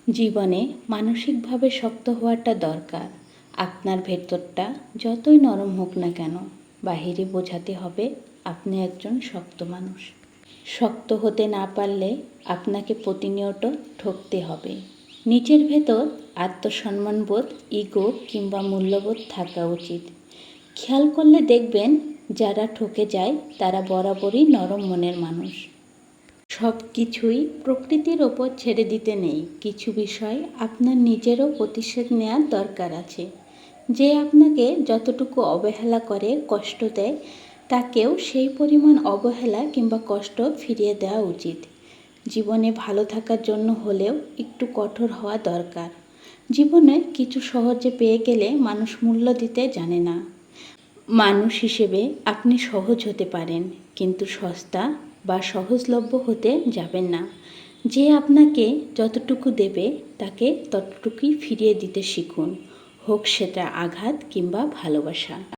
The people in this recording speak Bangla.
জীবনে মানসিকভাবে শক্ত হওয়াটা দরকার। আপনার ভেতরটা যতই নরম হোক না কেন, বাহিরে বোঝাতে হবে আপনি একজন শক্ত মানুষ। শক্ত হতে না পারলে আপনাকে প্রতিনিয়ত ঠকতে হবে। নিজের ভেতর আত্মসম্মানবোধ, ইগো কিংবা মূল্যবোধ থাকা উচিত। খেয়াল করলে দেখবেন যারা ঠকে যায় তারা বরাবরই নরম মনের মানুষ। সব কিছুই প্রকৃতির ওপর ছেড়ে দিতে নেই, কিছু বিষয় আপনার নিজেরও প্রতিশোধ নেওয়ার দরকার আছে। যে আপনাকে যতটুকু অবহেলা করে, কষ্ট দেয়, তাকেও সেই পরিমাণ অবহেলা কিংবা কষ্ট ফিরিয়ে দেওয়া উচিত। জীবনে ভালো থাকার জন্য হলেও একটু কঠোর হওয়া দরকার। জীবনে কিছু সহজে পেয়ে গেলে মানুষ মূল্য দিতে জানে না। মানুষ হিসেবে আপনি সহজ হতে পারেন, কিন্তু সস্তা বা সহজলভ্য হতে যাবেন না। যে আপনাকে যতটুকু দেবে তাকে ততটুকুই ফিরিয়ে দিতে শিখুন, হোক সেটা আঘাত কিংবা ভালোবাসা।